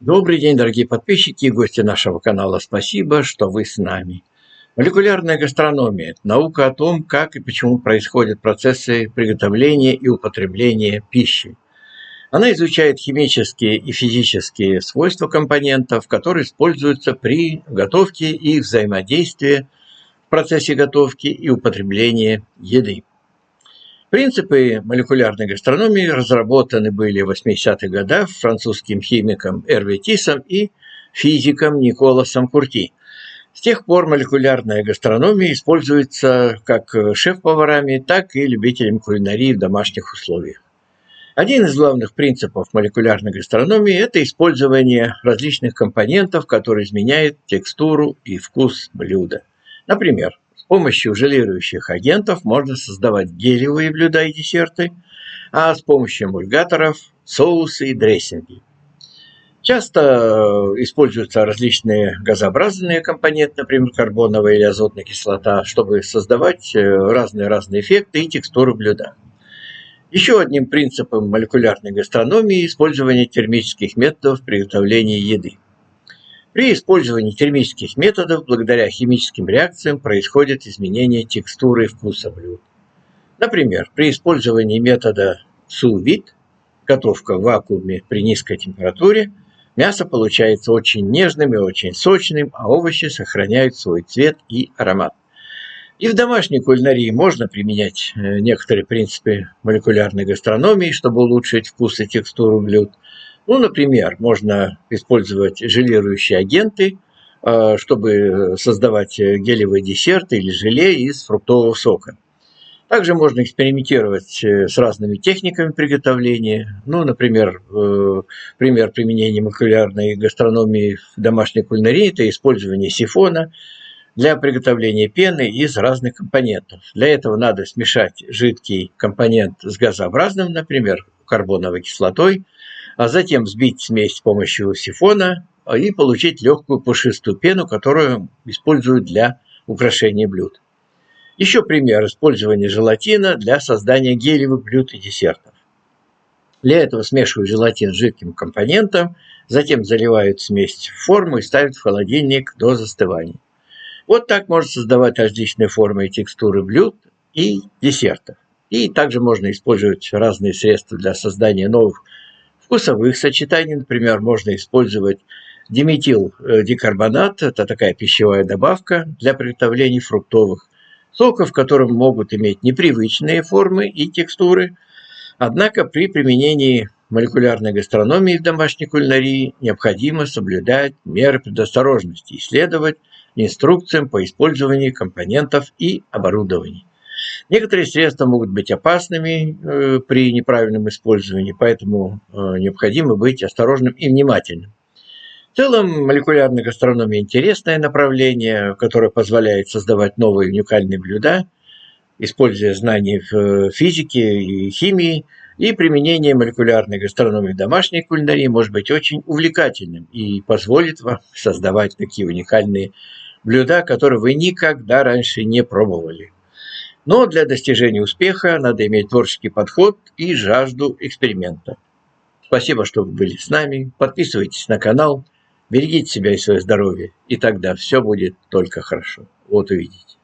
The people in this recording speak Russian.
Добрый день, дорогие подписчики и гости нашего канала. Спасибо, что вы с нами. Молекулярная гастрономия – это наука о том, как и почему происходят процессы приготовления и употребления пищи. Она изучает химические и физические свойства компонентов, которые используются при готовке и взаимодействии в процессе готовки и употребления еды. Принципы молекулярной гастрономии разработаны были в 80-х годах французским химиком Эрве Тиссом и физиком Николасом Курти. С тех пор молекулярная гастрономия используется как шеф-поварами, так и любителями кулинарии в домашних условиях. Один из главных принципов молекулярной гастрономии – это использование различных компонентов, которые изменяют текстуру и вкус блюда. Например, с помощью желирующих агентов можно создавать гелевые блюда и десерты, а с помощью эмульгаторов – соусы и дрессинги. Часто используются различные газообразные компоненты, например, карбоновая или азотная кислота, чтобы создавать разные эффекты и текстуры блюда. Еще одним принципом молекулярной гастрономии – использование термических методов приготовления еды. При использовании термических методов, благодаря химическим реакциям, происходит изменение текстуры и вкуса блюд. Например, при использовании метода су-вид, готовка в вакууме при низкой температуре, мясо получается очень нежным и очень сочным, а овощи сохраняют свой цвет и аромат. И в домашней кулинарии можно применять некоторые принципы молекулярной гастрономии, чтобы улучшить вкус и текстуру блюд. Например, можно использовать желирующие агенты, чтобы создавать гелевые десерты или желе из фруктового сока. Также можно экспериментировать с разными техниками приготовления. Например, пример применения молекулярной гастрономии в домашней кулинарии – это использование сифона для приготовления пены из разных компонентов. Для этого надо смешать жидкий компонент с газообразным, например, карбоновой кислотой, а затем взбить смесь с помощью сифона и получить легкую пушистую пену, которую используют для украшения блюд. Еще пример использования желатина для создания гелевых блюд и десертов. Для этого смешивают желатин с жидким компонентом, затем заливают смесь в форму и ставят в холодильник до застывания. Вот так можно создавать различные формы и текстуры блюд и десертов. И также можно использовать разные средства для создания новых вкусовых сочетаний. Например, можно использовать диметилдикарбонат, это такая пищевая добавка для приготовления фруктовых соков, которые могут иметь непривычные формы и текстуры. Однако при применении молекулярной гастрономии в домашней кулинарии необходимо соблюдать меры предосторожности и следовать инструкциям по использованию компонентов и оборудования. Некоторые средства могут быть опасными при неправильном использовании, поэтому необходимо быть осторожным и внимательным. В целом, молекулярная гастрономия – интересное направление, которое позволяет создавать новые уникальные блюда, используя знания в физике и химии, и применение молекулярной гастрономии в домашней кулинарии может быть очень увлекательным и позволит вам создавать такие уникальные блюда, которые вы никогда раньше не пробовали. Но для достижения успеха надо иметь творческий подход и жажду эксперимента. Спасибо, что вы были с нами. Подписывайтесь на канал, берегите себя и свое здоровье, и тогда все будет только хорошо. Вот увидите.